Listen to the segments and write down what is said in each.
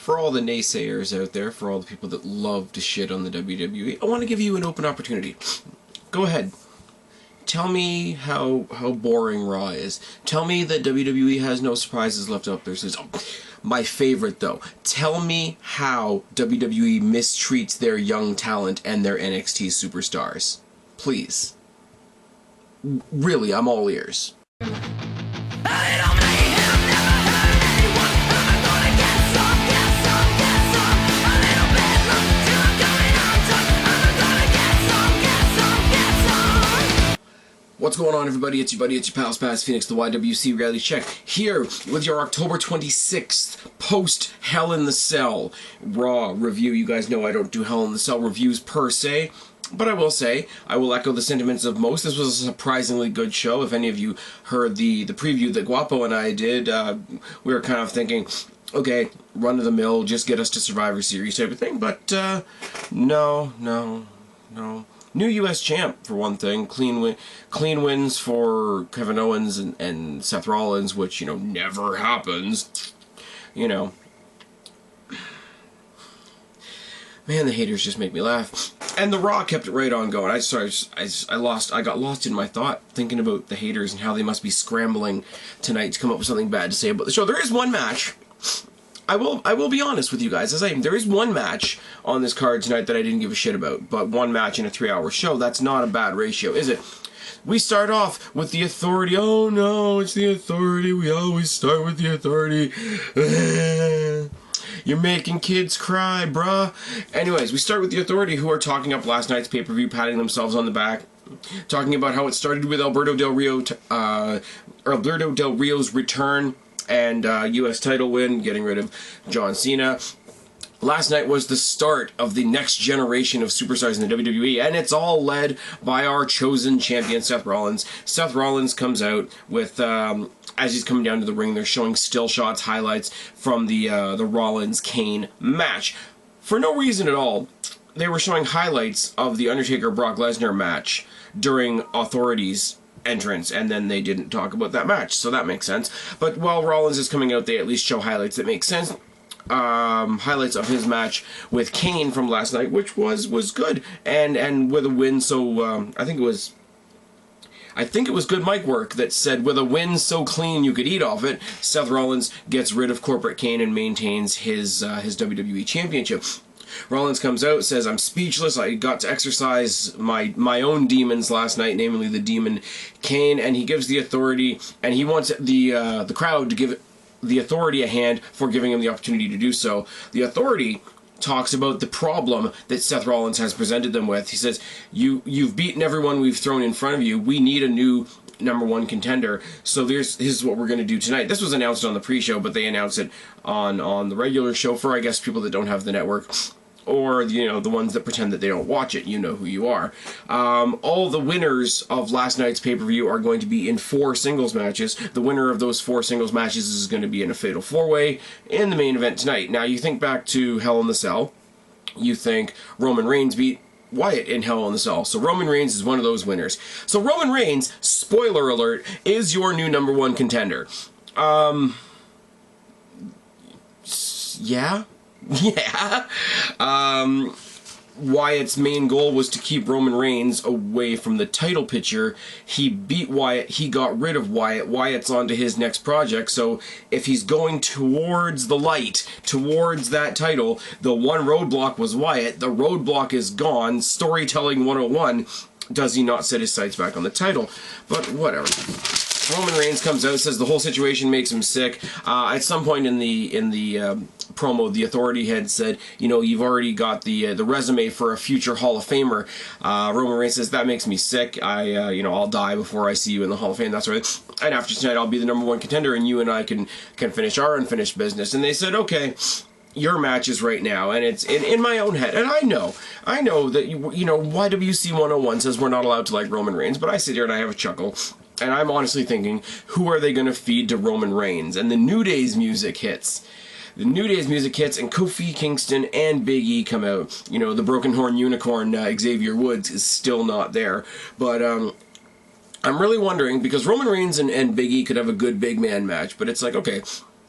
for all the naysayers out there, for all the people that love to shit on the WWE, I want to give you an open opportunity. Go ahead. Tell me how boring Raw is. Tell me that WWE has no surprises left up their sleeves. Oh, my favorite, though. Tell me how WWE mistreats their young talent and their NXT superstars. Please. Really, I'm all ears. What's going on, everybody? It's your buddy, it's your pal Spaz, Phoenix, the YWC Reality Check, here with your October 26th post-Hell in the Cell Raw review. You guys know I don't do Hell in the Cell reviews per se, but I will say, I will echo the sentiments of most. This was a surprisingly good show. If any of you heard the preview that Guapo and I did, we were kind of thinking, okay, run-of-the-mill, just get us to Survivor Series type of thing, but no. New U.S. champ, for one thing. Clean wins for Kevin Owens and Seth Rollins, which, never happens. Man, the haters just make me laugh. And The Raw kept it right on going. I got lost in my thought, thinking about the haters and how they must be scrambling tonight to come up with something bad to say about the show. There is one match. I will be honest with you guys. There is one match on this card tonight that I didn't give a shit about, but one match in a 3-hour show, that's not a bad ratio, is it? We start off with the Authority. Oh no, it's the Authority. We always start with the Authority. You're making kids cry, bruh. Anyways, we start with the Authority, who are talking up last night's pay-per-view, patting themselves on the back, talking about how it started with Alberto Del Rio's return and U.S. title win, getting rid of John Cena. Last night was the start of the next generation of superstars in the WWE, and it's all led by our chosen champion, Seth Rollins. Seth Rollins comes out with, as he's coming down to the ring, they're showing still shots, highlights from the Rollins-Kane match. For no reason at all, they were showing highlights of the Undertaker-Brock Lesnar match during Authority's entrance, and then they didn't talk about that match, so that makes sense. But while Rollins is coming out, they at least show highlights that make sense. Highlights of his match with Kane from last night, which was good, and with a win. So I think it was good mic work that said, with a win so clean you could eat off it, Seth Rollins gets rid of corporate Kane and maintains his WWE Championship. Rollins comes out, says, I'm speechless, I got to exercise my own demons last night, namely the demon Kane, and he gives the Authority, and he wants the crowd to give the Authority a hand for giving him the opportunity to do so. The Authority talks about the problem that Seth Rollins has presented them with. He says, you've beaten everyone we've thrown in front of you, we need a new #1 contender, so this is what we're going to do tonight. This was announced on the pre-show, but they announced it on the regular show for, I guess, people that don't have the network, or, the ones that pretend that they don't watch it. You know who you are. All the winners of last night's pay-per-view are going to be in 4 singles matches. The winner of those 4 singles matches is going to be in a Fatal 4-Way in the main event tonight. Now, you think back to Hell in the Cell. You think Roman Reigns beat Wyatt in Hell in the Cell. So Roman Reigns is one of those winners. So Roman Reigns, spoiler alert, is your new #1 contender. Yeah? Yeah. Wyatt's main goal was to keep Roman Reigns away from the title picture. He beat Wyatt. He got rid of Wyatt. Wyatt's on to his next project. So if he's going towards the light, towards that title, the one roadblock was Wyatt. The roadblock is gone. Storytelling 101. Does he not set his sights back on the title? But whatever. Roman Reigns comes out, says the whole situation makes him sick. At some point in the promo, the Authority had said, you've already got the resume for a future Hall of Famer. Roman Reigns says, that makes me sick. I'll die before I see you in the Hall of Fame. That's right. And after tonight, I'll be the #1 contender, and you and I can finish our unfinished business. And they said, okay, your match is right now, and it's in my own head. And I know that YWC 101 says we're not allowed to like Roman Reigns, but I sit here and I have a chuckle. And I'm honestly thinking, who are they going to feed to Roman Reigns? And the New Day's music hits. The New Day's music hits, and Kofi Kingston and Big E come out. The Broken Horn Unicorn, Xavier Woods, is still not there. But I'm really wondering, because Roman Reigns and Big E could have a good big man match, but it's like, okay,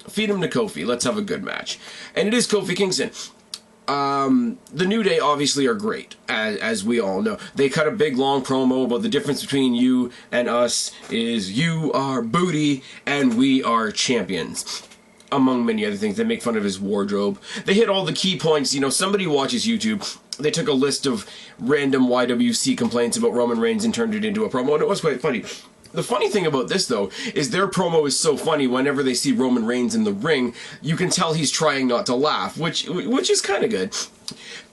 Feed him to Kofi. Let's have a good match. And it is Kofi Kingston. The New Day obviously are great, as we all know. They cut a big long promo about the difference between you and us is you are booty and we are champions. Among many other things. They make fun of his wardrobe. They hit all the key points. You know, somebody watches YouTube. They took a list of random YWC complaints about Roman Reigns and turned it into a promo, and it was quite funny. The funny thing about this, though, is their promo is so funny whenever they see Roman Reigns in the ring, you can tell he's trying not to laugh, which is kind of good.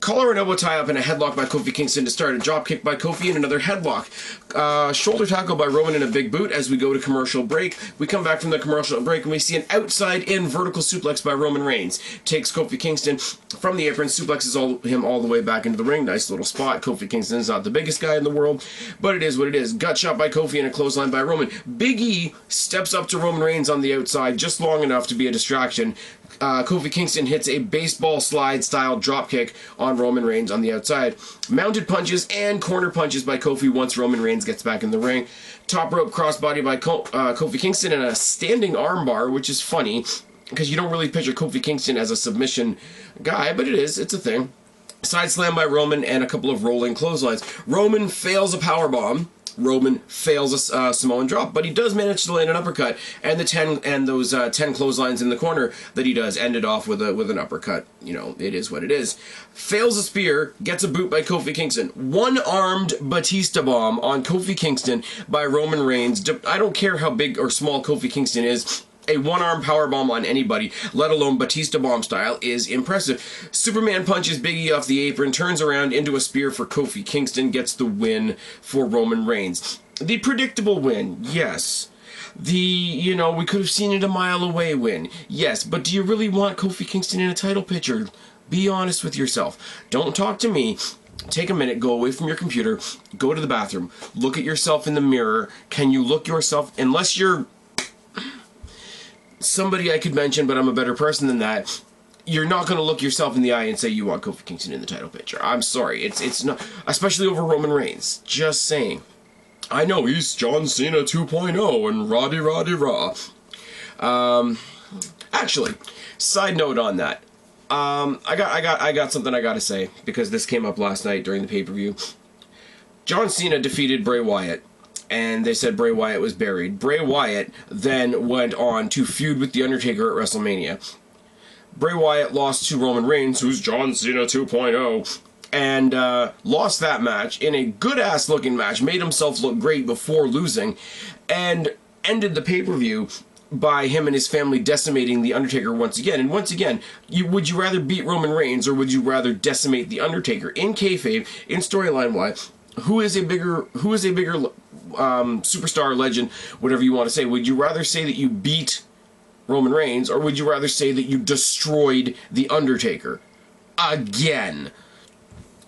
Collar and elbow tie-up and a headlock by Kofi Kingston to start. A dropkick by Kofi and another headlock. Shoulder tackle by Roman and a big boot as we go to commercial break. We come back from the commercial break and we see an outside-in vertical suplex by Roman Reigns. Takes Kofi Kingston from the apron, suplexes him all the way back into the ring. Nice little spot. Kofi Kingston is not the biggest guy in the world, but it is what it is. Gut shot by Kofi and a clothesline by Roman. Big E steps up to Roman Reigns on the outside just long enough to be a distraction. Kofi Kingston hits a baseball slide-style dropkick on Roman Reigns on the outside. Mounted punches and corner punches by Kofi once Roman Reigns gets back in the ring. Top rope crossbody by Kofi Kingston and a standing armbar, which is funny, because you don't really picture Kofi Kingston as a submission guy, but it is. It's a thing. Side slam by Roman and a couple of rolling clotheslines. Roman fails a powerbomb. Roman fails a Samoan drop, but he does manage to land an uppercut, and those 10 clotheslines in the corner that he does ended off with an uppercut. You know, it is what it is. Fails a spear, gets a boot by Kofi Kingston. One-armed Batista bomb on Kofi Kingston by Roman Reigns. I don't care how big or small Kofi Kingston is. A one-arm powerbomb on anybody, let alone Batista bomb style, is impressive. Superman punches Big E off the apron, turns around into a spear for Kofi Kingston, gets the win for Roman Reigns. The predictable win, yes. We could have seen it a mile away win, yes. But do you really want Kofi Kingston in a title picture? Be honest with yourself. Don't talk to me. Take a minute, go away from your computer, go to the bathroom, look at yourself in the mirror. Can you look yourself, unless you're somebody I could mention, but I'm a better person than that, you're not going to look yourself in the eye and say you want Kofi Kingston in the title picture. I'm sorry. It's not, especially over Roman Reigns. Just saying. I know, he's John Cena 2.0 and Roddy Raw. Actually, side note on that. I got something I got to say, because this came up last night during the pay-per-view. John Cena defeated Bray Wyatt, and they said Bray Wyatt was buried. Bray Wyatt then went on to feud with The Undertaker at WrestleMania. Bray Wyatt lost to Roman Reigns, who's John Cena 2.0, and lost that match in a good-ass looking match, made himself look great before losing, and ended the pay-per-view by him and his family decimating The Undertaker once again. And once again, would you rather beat Roman Reigns, or would you rather decimate The Undertaker? In kayfabe, in storyline-wise, who is a bigger superstar, legend, whatever you want to say? Would you rather say that you beat Roman Reigns, or would you rather say that you destroyed The Undertaker? Again.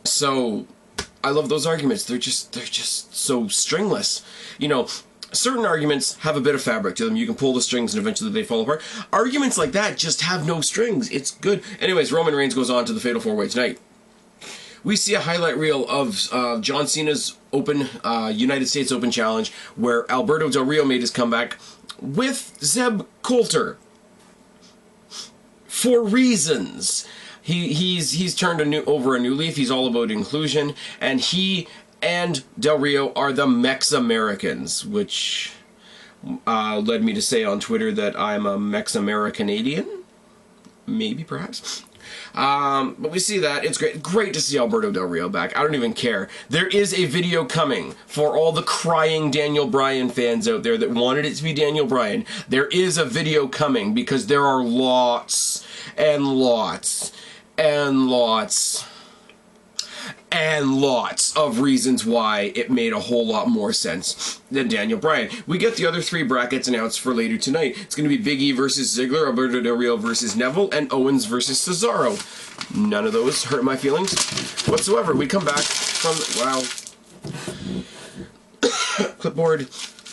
So, I love those arguments. They're just so stringless. You know, certain arguments have a bit of fabric to them. You can pull the strings and eventually they fall apart. Arguments like that just have no strings. It's good. Anyways, Roman Reigns goes on to the Fatal 4-Way tonight. We see a highlight reel of John Cena's United States Open Challenge, where Alberto Del Rio made his comeback with Zeb Coulter. For reasons. He's turned over a new leaf. He's all about inclusion, and he and Del Rio are the Mex-Americans, which led me to say on Twitter that I'm a Mex-Americanadian. Maybe, perhaps. But we see that. It's great to see Alberto Del Rio back. I don't even care. There is a video coming for all the crying Daniel Bryan fans out there that wanted it to be Daniel Bryan. There is a video coming, because there are lots and lots and lots and lots of reasons why it made a whole lot more sense than Daniel Bryan. We get the other 3 brackets announced for later tonight. It's going to be Big E versus Ziggler, Alberto Del Rio versus Neville, and Owens versus Cesaro. None of those hurt my feelings whatsoever. We come back from... Wow. Clipboard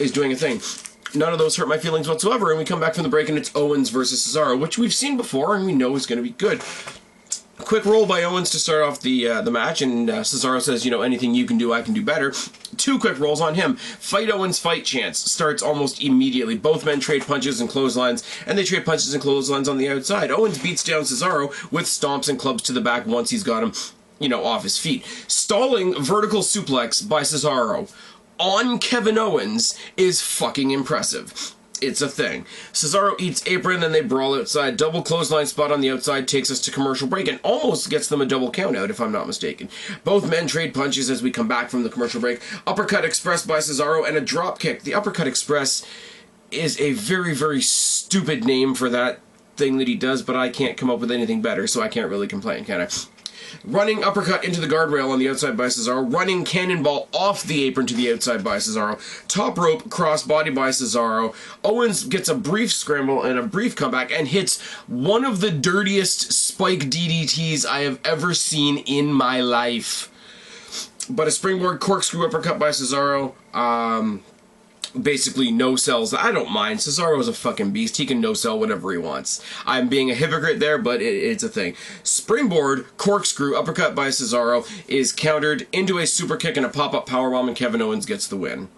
is doing a thing. None of those hurt my feelings whatsoever, and we come back from the break and it's Owens versus Cesaro, which we've seen before and we know is going to be good. Quick roll by Owens to start off the match, and Cesaro says, anything you can do, I can do better. 2 quick rolls on him. Fight Owens, fight chance starts almost immediately. Both men trade punches and clotheslines, and they trade punches and clotheslines on the outside. Owens beats down Cesaro with stomps and clubs to the back once he's got him, off his feet. Stalling vertical suplex by Cesaro on Kevin Owens is fucking impressive. It's a thing. Cesaro eats apron, then they brawl outside. Double clothesline spot on the outside takes us to commercial break and almost gets them a double count out, if I'm not mistaken. Both men trade punches as we come back from the commercial break. Uppercut Express by Cesaro and a drop kick. The Uppercut Express is a very, very stupid name for that thing that he does, but I can't come up with anything better, so I can't really complain, can I? Running uppercut into the guardrail on the outside by Cesaro. Running cannonball off the apron to the outside by Cesaro. Top rope crossbody by Cesaro. Owens gets a brief scramble and a brief comeback and hits one of the dirtiest spike DDTs I have ever seen in my life. But a springboard corkscrew uppercut by Cesaro. Basically no-sells. I don't mind. Cesaro is a fucking beast. He can no-sell whatever he wants. I'm being a hypocrite there, but it's a thing. Springboard corkscrew uppercut by Cesaro is countered into a super kick and a pop-up powerbomb, and Kevin Owens gets the win.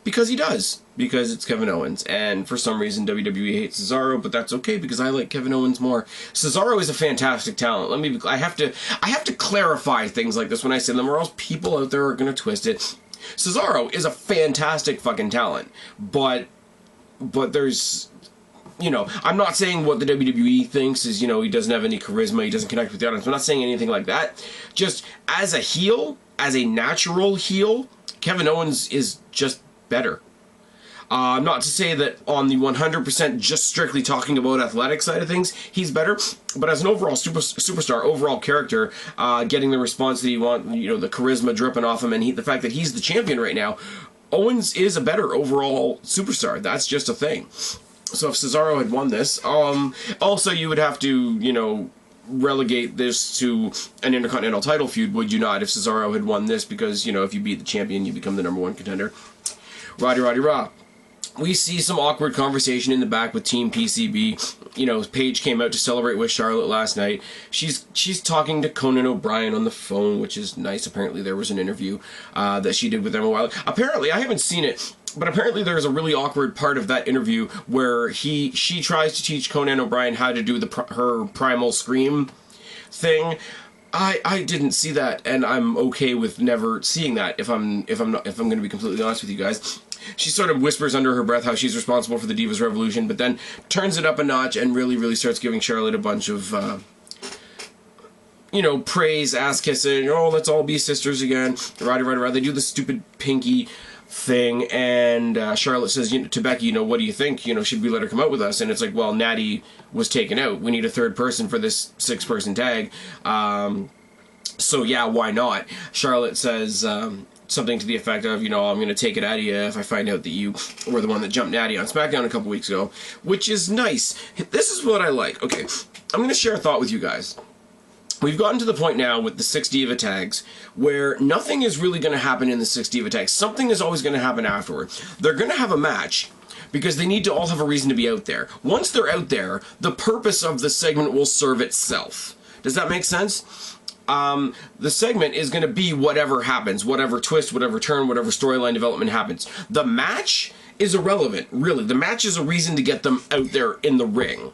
Because he does. Because it's Kevin Owens. And for some reason WWE hates Cesaro, but that's okay because I like Kevin Owens more. Cesaro is a fantastic talent. I have to clarify things like this when I say them, or else people out there are going to twist it. Cesaro is a fantastic fucking talent, but there's, I'm not saying what the WWE thinks is, he doesn't have any charisma, he doesn't connect with the audience. I'm not saying anything like that. Just as a heel, as a natural heel, Kevin Owens is just better. Not to say that on the 100% just strictly talking about athletic side of things, he's better, but as an overall superstar, overall character, getting the response that he wants, the charisma dripping off him, and the fact that he's the champion right now, Owens is a better overall superstar. That's just a thing. So if Cesaro had won this, also you would have to, relegate this to an Intercontinental title feud, would you not, if Cesaro had won this, because, if you beat the champion, you become the #1 contender. Roddy Rah. We see some awkward conversation in the back with Team PCB. Paige came out to celebrate with Charlotte last night. She's talking to Conan O'Brien on the phone, which is nice. Apparently there was an interview that she did with them a while ago. Apparently, I haven't seen it, but apparently there's a really awkward part of that interview where she tries to teach Conan O'Brien how to do her primal scream thing. I didn't see that, and I'm okay with never seeing that if I'm going to be completely honest with you guys. She sort of whispers under her breath how she's responsible for the Divas Revolution, but then turns it up a notch and really, really starts giving Charlotte a bunch of, praise, ass-kissing, let's all be sisters again, right. They do the stupid pinky thing, and Charlotte says to Becky, what do you think? Should we let her come out with us? And it's like, well, Natty was taken out. We need a third person for this 6-person tag. So yeah, why not? Charlotte says, something to the effect of, I'm going to take it out of you if I find out that you were the one that jumped Natty on SmackDown a couple weeks ago, which is nice. This is what I like. Okay, I'm going to share a thought with you guys. We've gotten to the point now with the 6 Diva tags where nothing is really going to happen in the 6 Diva tags. Something is always going to happen afterward. They're going to have a match because they need to all have a reason to be out there. Once they're out there, the purpose of the segment will serve itself. Does that make sense? The segment is going to be whatever happens, whatever twist, whatever turn, whatever storyline development happens. The match is irrelevant, really. The match is a reason to get them out there in the ring.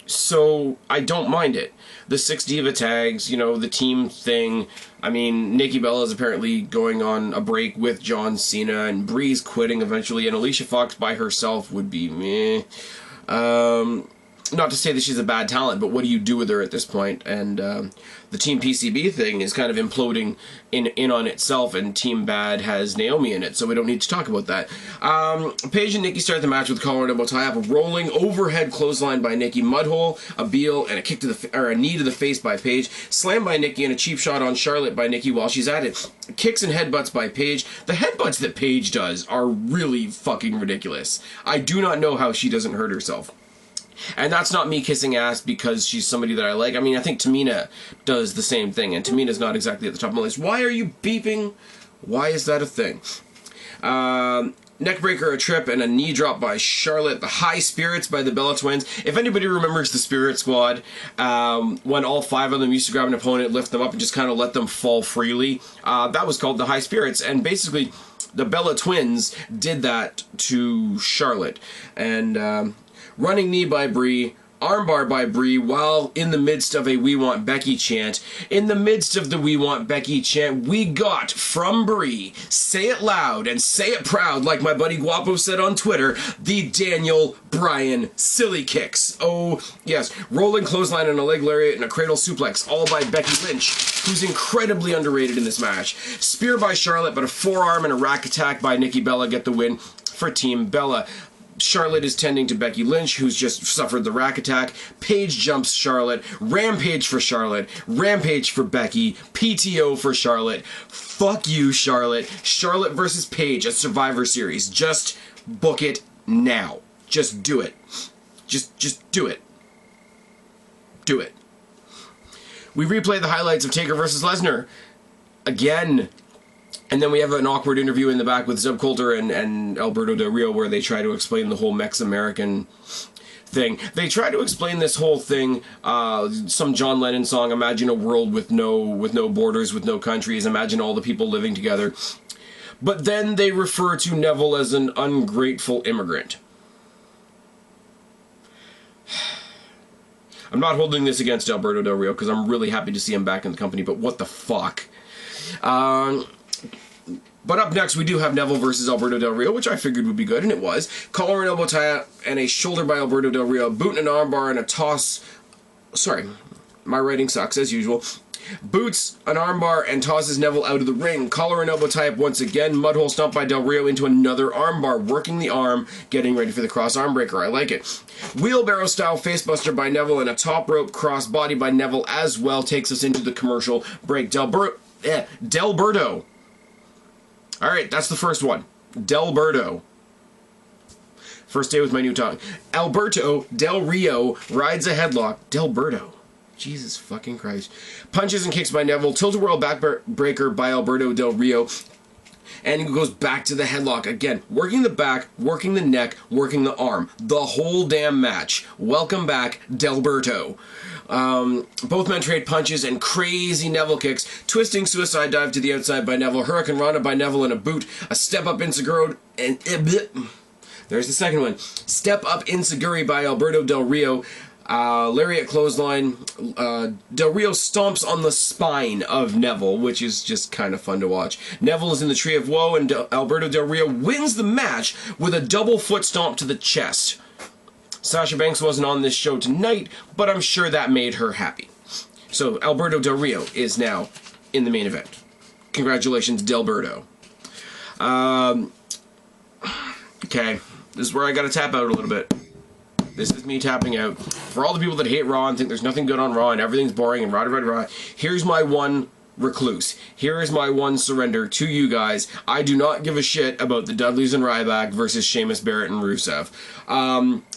So I don't mind it. The 6 Diva tags, the team thing. I mean, Nikki Bella is apparently going on a break with John Cena, and Bree's quitting eventually, and Alicia Fox by herself would be meh. Not to say that she's a bad talent, but what do you do with her at this point? And the Team PCB thing is kind of imploding in on itself, and Team Bad has Naomi in it, so we don't need to talk about that. Paige and Nikki start the match with collar and elbow tie-up, a rolling overhead clothesline by Nikki, mudhole, a Beal, and a knee to the face by Paige, slam by Nikki, and a cheap shot on Charlotte by Nikki while she's at it. Kicks and headbutts by Paige. The headbutts that Paige does are really fucking ridiculous. I do not know how she doesn't hurt herself. And that's not me kissing ass because she's somebody that I like. I mean, I think Tamina does the same thing, and Tamina's not exactly at the top of my list. Why are you beeping? Why is that a thing? Neckbreaker, a trip, and a knee drop by Charlotte. The High Spirits by the Bella Twins. If anybody remembers the Spirit Squad, when all 5 of them used to grab an opponent, lift them up, and just kind of let them fall freely, that was called the High Spirits. And basically, the Bella Twins did that to Charlotte. And running knee by Brie. Armbar by Brie while in the midst of a "We Want Becky" chant. In the midst of the "We Want Becky" chant, we got from Brie, say it loud and say it proud, like my buddy Guapo said on Twitter, the Daniel Bryan silly kicks. Oh, yes. Rolling clothesline and a leg lariat and a cradle suplex, all by Becky Lynch, who's incredibly underrated in this match. Spear by Charlotte, but a forearm and a rack attack by Nikki Bella get the win for Team Bella. Charlotte is tending to Becky Lynch, who's just suffered the rack attack. Paige jumps Charlotte. Rampage for Charlotte. Rampage for Becky. PTO for Charlotte. Fuck you, Charlotte. Charlotte versus Paige at Survivor Series. Just book it now. Just do it. Just do it. Do it. We replay the highlights of Taker versus Lesnar. Again. And then we have an awkward interview in the back with Zeb Coulter and Alberto Del Rio where they try to explain the whole Mex-American thing. They try to explain this whole thing, some John Lennon song, imagine a world with no borders, with no countries, imagine all the people living together. But then they refer to Neville as an ungrateful immigrant. I'm not holding this against Alberto Del Rio because I'm really happy to see him back in the company, but what the fuck? But up next, we do have Neville versus Alberto Del Rio, which I figured would be good, and it was. Collar and elbow tie and a shoulder by Alberto Del Rio. Boot and an armbar and a toss. Sorry, my writing sucks, as usual. Boots, an armbar, and tosses Neville out of the ring. Collar and elbow tie up once again. Mudhole stomp by Del Rio into another armbar, working the arm, getting ready for the cross arm breaker. I like it. Wheelbarrow style facebuster by Neville and a top rope cross body by Neville as well takes us into the commercial break. Delberto. Alright, that's the first one. Delberto. First day with my new tongue. Alberto Del Rio rides a headlock. Delberto. Jesus fucking Christ. Punches and kicks by Neville. Tilt-a-whirl backbreaker by Alberto Del Rio. And he goes back to the headlock again. Working the back, working the neck, working the arm. The whole damn match. Welcome back, Delberto. Both men trade punches and crazy Neville kicks. Twisting suicide dive to the outside by Neville. Hurricane Rana by Neville and a boot. A step up Inseguro. And there's the second one. Step up Inseguri by Alberto Del Rio. Lariat clothesline. Del Rio stomps on the spine of Neville, which is just kind of fun to watch. Neville is in the Tree of Woe, and Alberto Del Rio wins the match with a double foot stomp to the chest. Sasha Banks wasn't on this show tonight, but I'm sure that made her happy. So Alberto Del Rio is now in the main event. Congratulations, Delberto. Okay, this is where I gotta tap out a little bit. This is me tapping out. For all the people that hate Raw and think there's nothing good on Raw and everything's boring and rah, here's my one recluse. Here is my one surrender to you guys. I do not give a shit about the Dudleys and Ryback versus Sheamus, Barrett, and Rusev.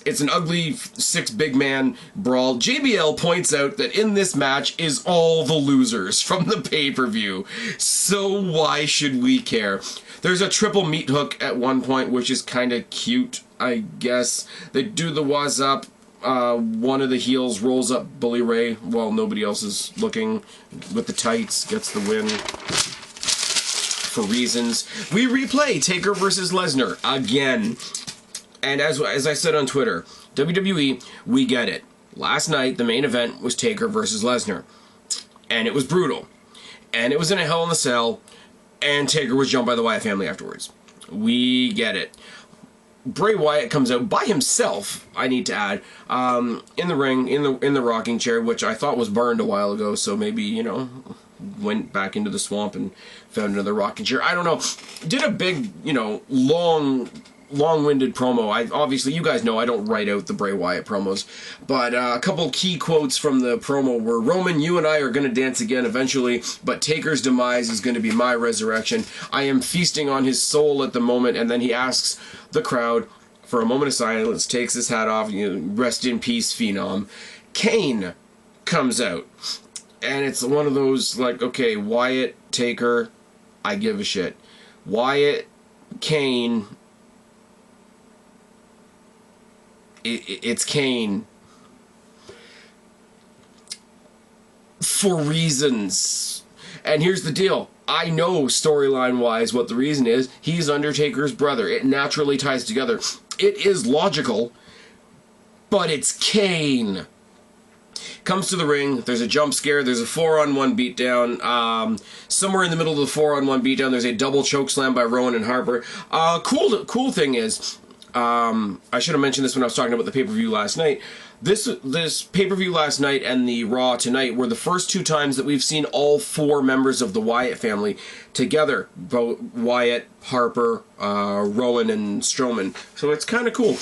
It's an ugly 6 big man brawl. JBL points out that in this match is all the losers from the pay-per-view. So why should we care? There's a triple meat hook at one point, which is kind of cute, I guess. They do the waz up. One of the heels rolls up Bully Ray while nobody else is looking with the tights, gets the win for reasons. We replay Taker versus Lesnar again. And as I said on Twitter, WWE, we get it. Last night, the main event was Taker versus Lesnar. And it was brutal. And it was in a Hell in a Cell. And Taker was jumped by the Wyatt family afterwards. We get it. Bray Wyatt comes out by himself, I need to add, in the ring, in the rocking chair, which I thought was burned a while ago, so maybe, you know, went back into the swamp and found another rocking chair. I don't know. Did a big, you know, long-winded promo. Obviously, you guys know I don't write out the Bray Wyatt promos, but a couple key quotes from the promo were, Roman, you and I are going to dance again eventually, but Taker's demise is going to be my resurrection. I am feasting on his soul at the moment, and then he asks the crowd for a moment of silence, takes his hat off, you know, rest in peace, Phenom. Kane comes out, and it's one of those, like, okay, Wyatt, Taker, I give a shit. Wyatt, Kane, it's Kane for reasons. And here's the deal. I know storyline-wise what the reason is. He's Undertaker's brother. It naturally ties together. It is logical, but it's Kane. Comes to the ring. There's a jump scare. There's a 4-on-1 beatdown. Somewhere in the middle of the 4-on-1 beatdown, there's a double choke slam by Rowan and Harper. Cool thing is, I should have mentioned this when I was talking about the pay-per-view last night. This pay-per-view last night and the Raw tonight were the first 2 times that we've seen all 4 members of the Wyatt family together. Both Wyatt, Harper, Rowan, and Strowman. So it's kind of cool.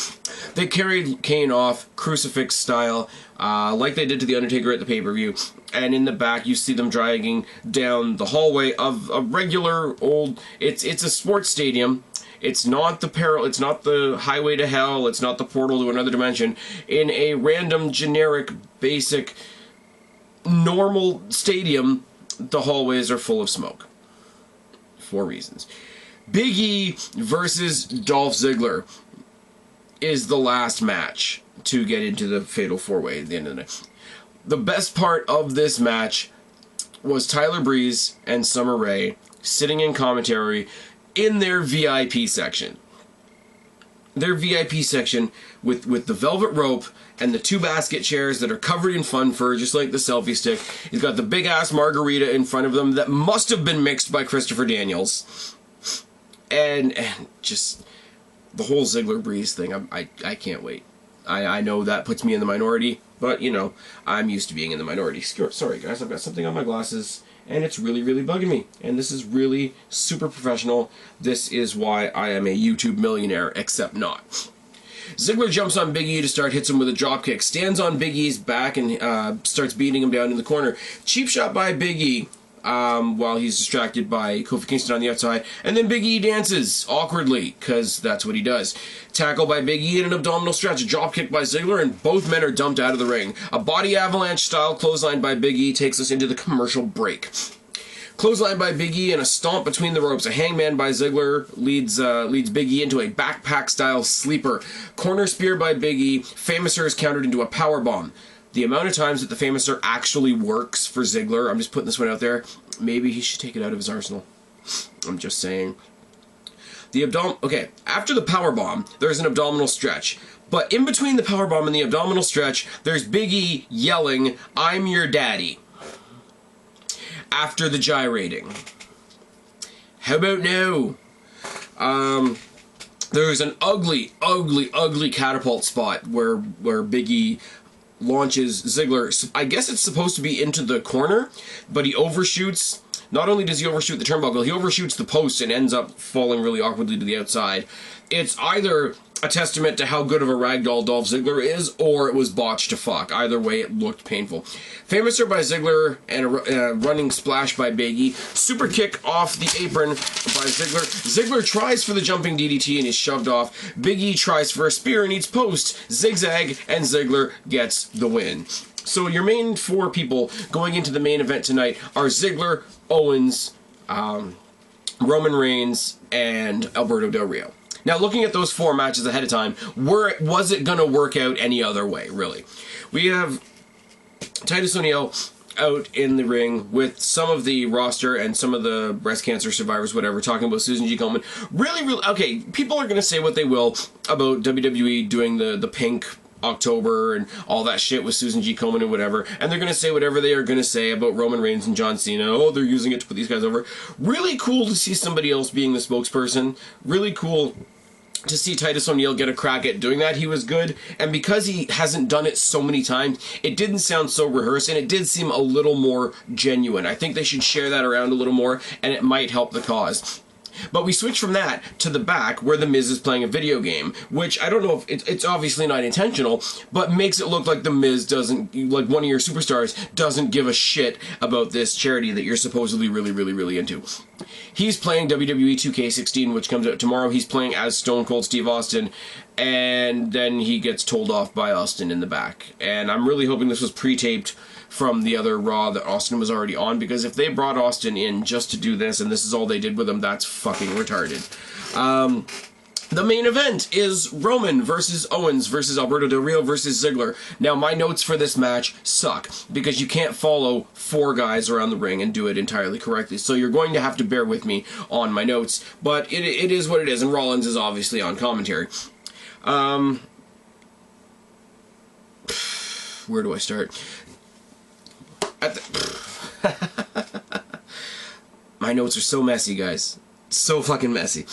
They carried Kane off, crucifix style, like they did to The Undertaker at the pay-per-view. And in the back, you see them dragging down the hallway of a regular old... It's a sports stadium. It's not the highway to hell, it's not the portal to another dimension. In a random, generic, basic, normal stadium, the hallways are full of smoke. 4 reasons. Big E versus Dolph Ziggler is the last match to get into the Fatal 4-Way at the end of the night. The best part of this match was Tyler Breeze and Summer Rae sitting in commentary in their VIP section. Their VIP section with the velvet rope and the 2 basket chairs that are covered in fun fur, just like the selfie stick. He's got the big-ass margarita in front of them that must have been mixed by Christopher Daniels. And just the whole Ziggler Breeze thing, I can't wait. I know that puts me in the minority, but, you know, I'm used to being in the minority. Sorry, guys, I've got something on my glasses, and it's really, really bugging me. And this is really super professional. This is why I am a YouTube millionaire, except not. Ziggler jumps on Big E to start, hits him with a dropkick, stands on Big E's back, and starts beating him down in the corner. Cheap shot by Big E, while he's distracted by Kofi Kingston on the outside, and then Big E dances awkwardly, because that's what he does. Tackle by Big E and an abdominal stretch, a dropkick by Ziggler, and both men are dumped out of the ring. A body avalanche style clothesline by Big E takes us into the commercial break. Clothesline by Big E and a stomp between the ropes. A hangman by Ziggler leads Big E into a backpack style sleeper. Corner spear by Big E. Famouser is countered into a powerbomb. The amount of times that the Famouser actually works for Ziggler, I'm just putting this one out there, maybe he should take it out of his arsenal. I'm just saying. Okay, after the powerbomb, there's an abdominal stretch. But in between the powerbomb and the abdominal stretch, there's Big E yelling, "I'm your daddy," after the gyrating. How about now? There's an ugly catapult spot where Big E launches Ziggler. I guess it's supposed to be into the corner, but he overshoots. Not only does he overshoot the turnbuckle, he overshoots the post and ends up falling really awkwardly to the outside. It's either a testament to how good of a ragdoll Dolph Ziggler is, or it was botched to fuck. Either way, it looked painful. Famouser by Ziggler and a running splash by Big E. Super kick off the apron by Ziggler. Ziggler tries for the jumping DDT and is shoved off. Big E tries for a spear and eats post. Zigzag, and Ziggler gets the win. So your main 4 people going into the main event tonight are Ziggler, Owens, Roman Reigns, and Alberto Del Rio. Now, looking at those 4 matches ahead of time, was it going to work out any other way, really? We have Titus ONeil out in the ring with some of the roster and some of the breast cancer survivors, whatever, talking about Susan G. Komen. Really, okay, people are going to say what they will about WWE doing the pink October and all that shit with Susan G. Komen and whatever, and they're going to say whatever they are going to say about Roman Reigns and John Cena. Oh, they're using it to put these guys over. Really cool to see somebody else being the spokesperson. Really cool to see Titus ONeil get a crack at doing that. He was good, and because he hasn't done it so many times, it didn't sound so rehearsed, and it did seem a little more genuine. I think they should share that around a little more, and it might help the cause. But we switch from that to the back where The Miz is playing a video game, which I don't know if it's obviously not intentional, but makes it look like The Miz doesn't, like one of your superstars, doesn't give a shit about this charity that you're supposedly really, really, really into. He's playing WWE 2K16, which comes out tomorrow. He's playing as Stone Cold Steve Austin, and then he gets told off by Austin in the back. And I'm really hoping this was pre-taped from the other Raw that Austin was already on, because if they brought Austin in just to do this, and this is all they did with him, that's fucking retarded. The main event is Roman versus Owens versus Alberto Del Rio versus Ziggler. Now, my notes for this match suck because you can't follow 4 guys around the ring and do it entirely correctly. So you're going to have to bear with me on my notes. But it is what it is, and Rollins is obviously on commentary. Where do I start? My notes are so messy, guys. So fucking messy.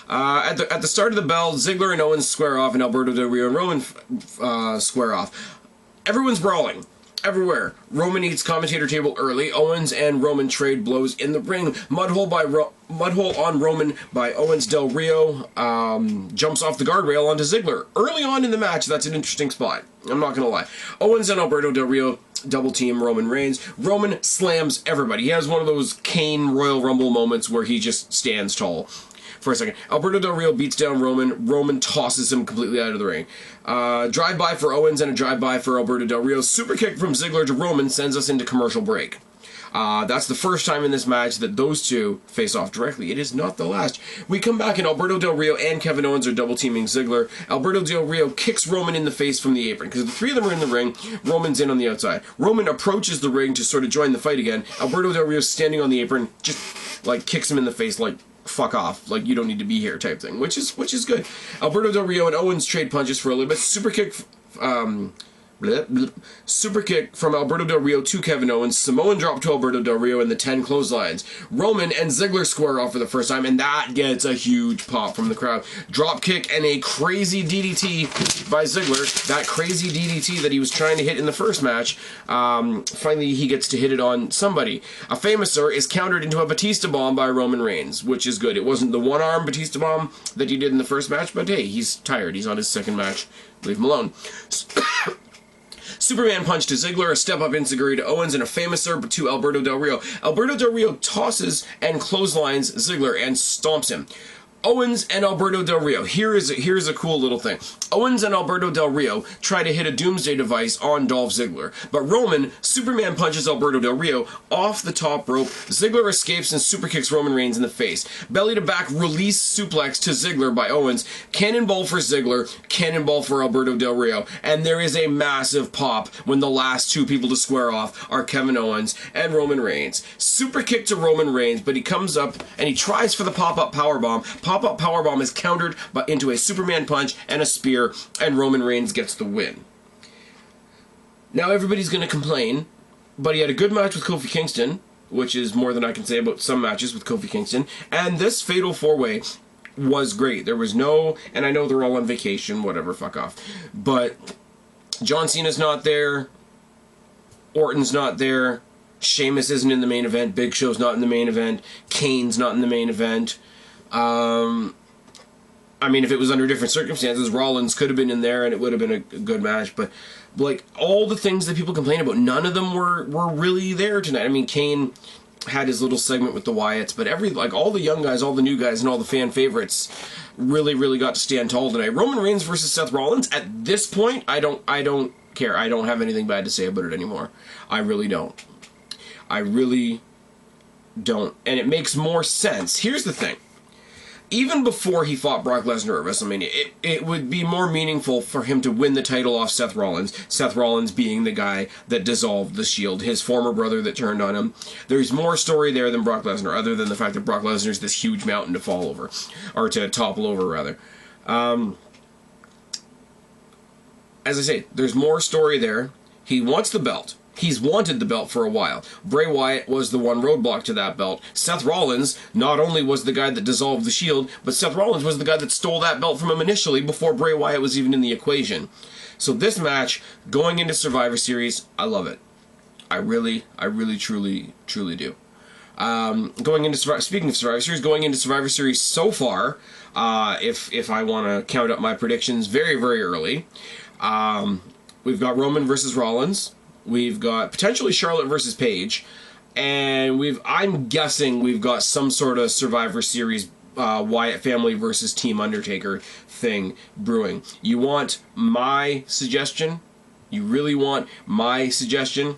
At the start of the bell, Ziggler and Owens square off, and Alberto Del Rio and Roman square off. Everyone's brawling. Everywhere. Roman eats commentator table early. Owens and Roman trade blows in the ring. Mudhole on Roman by Owens. Del Rio jumps off the guardrail onto Ziggler. Early on in the match, that's an interesting spot. I'm not gonna lie. Owens and Alberto Del Rio double team Roman Reigns. Roman slams everybody. He has one of those Kane Royal Rumble moments where he just stands tall for a second. Alberto Del Rio beats down Roman. Roman tosses him completely out of the ring. Drive-by for Owens and a drive-by for Alberto Del Rio. Super kick from Ziggler to Roman sends us into commercial break. That's the first time in this match that those two face off directly. It is not the last. We come back and Alberto Del Rio and Kevin Owens are double teaming Ziggler. Alberto Del Rio kicks Roman in the face from the apron because the 3 of them are in the ring. Roman's in on the outside. Roman approaches the ring to sort of join the fight again. Alberto Del Rio standing on the apron, just like kicks him in the face like, fuck off, like you don't need to be here type thing, which is good. Alberto Del Rio and Owens trade punches for a little bit. Super kick from Alberto Del Rio to Kevin Owens. Samoan drop to Alberto Del Rio and the 10 clotheslines. Roman and Ziggler square off for the first time, and that gets a huge pop from the crowd. Drop kick and a crazy DDT by Ziggler. That crazy DDT that he was trying to hit in the first match. Finally, he gets to hit it on somebody. A Famouser is countered into a Batista bomb by Roman Reigns, which is good. It wasn't the one-arm Batista bomb that he did in the first match, but hey, he's tired. He's on his second match. Leave him alone. Superman punch to Ziggler, a step-up enziguri to Owens, and a Famouser to Alberto Del Rio. Alberto Del Rio tosses and clotheslines Ziggler and stomps him. Owens and Alberto Del Rio. Here's a cool little thing. Owens and Alberto Del Rio try to hit a doomsday device on Dolph Ziggler, but Roman Superman punches Alberto Del Rio off the top rope. Ziggler escapes and super kicks Roman Reigns in the face. Belly to back release suplex to Ziggler by Owens. Cannonball for Ziggler, cannonball for Alberto Del Rio, and there is a massive pop when the last 2 people to square off are Kevin Owens and Roman Reigns. Super kick to Roman Reigns, but he comes up and he tries for the pop-up powerbomb. Pop-up powerbomb is countered into a Superman punch and a spear, and Roman Reigns gets the win. Now everybody's going to complain, but he had a good match with Kofi Kingston, which is more than I can say about some matches with Kofi Kingston, and this Fatal 4-Way was great. There was no, and I know they're all on vacation, whatever, fuck off, but John Cena's not there, Orton's not there, Sheamus isn't in the main event, Big Show's not in the main event, Kane's not in the main event. I mean, if it was under different circumstances, Rollins could have been in there and it would have been a good match, but like all the things that people complain about, none of them were really there tonight. I mean, Kane had his little segment with the Wyatts, but all the young guys, all the new guys, and all the fan favorites really got to stand tall tonight. Roman Reigns versus Seth Rollins, at this point, I don't care. I don't have anything bad to say about it anymore. I really don't. And it makes more sense. Here's the thing. Even before he fought Brock Lesnar at WrestleMania, it would be more meaningful for him to win the title off Seth Rollins. Seth Rollins being the guy that dissolved the Shield, his former brother that turned on him. There's more story there than Brock Lesnar, other than the fact that Brock Lesnar's this huge mountain to fall over, or to topple over, rather. As I say, there's more story there. He wants the belt. He's wanted the belt for a while. Bray Wyatt was the one roadblock to that belt. Seth Rollins not only was the guy that dissolved the Shield, but Seth Rollins was the guy that stole that belt from him initially before Bray Wyatt was even in the equation. So this match, going into Survivor Series, I love it. I really, truly do. Speaking of Survivor Series, going into Survivor Series so far, if I want to count up my predictions very early, we've got Roman versus Rollins. We've got potentially Charlotte versus Paige, and I'm guessing we've got some sort of Survivor Series Wyatt family versus Team Undertaker thing brewing. You want my suggestion? You really want my suggestion?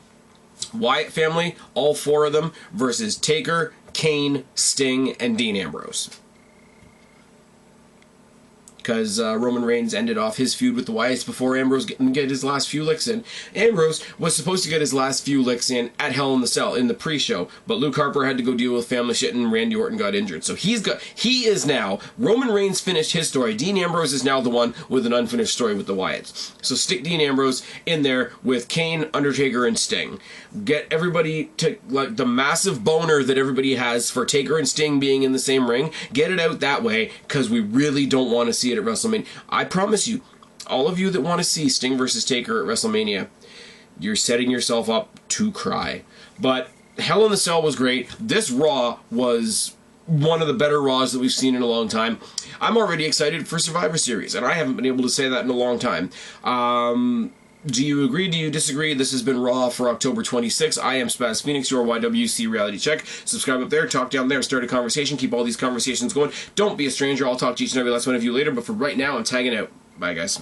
Wyatt family, all 4 of them, versus Taker, Kane, Sting, and Dean Ambrose. because Roman Reigns ended off his feud with the Wyatts before Ambrose get his last few licks in. Ambrose was supposed to get his last few licks in at Hell in the Cell in the pre-show, but Luke Harper had to go deal with family shit and Randy Orton got injured. So he is now, Roman Reigns finished his story. Dean Ambrose is now the one with an unfinished story with the Wyatts. So stick Dean Ambrose in there with Kane, Undertaker, and Sting. Get everybody to, like, the massive boner that everybody has for Taker and Sting being in the same ring, get it out that way, because we really don't want to see it at WrestleMania. I promise you, all of you that want to see Sting versus Taker at WrestleMania, you're setting yourself up to cry. But Hell in the Cell was great. This Raw was one of the better Raws that we've seen in a long time. I'm already excited for Survivor Series, and I haven't been able to say that in a long time. Do you agree? Do you disagree? This has been Raw for October 26th. I am Spaz Phoenix, your YWC Reality Check. Subscribe up there, talk down there, start a conversation, keep all these conversations going. Don't be a stranger. I'll talk to each and every last one of you later, but for right now, I'm tagging out. Bye, guys.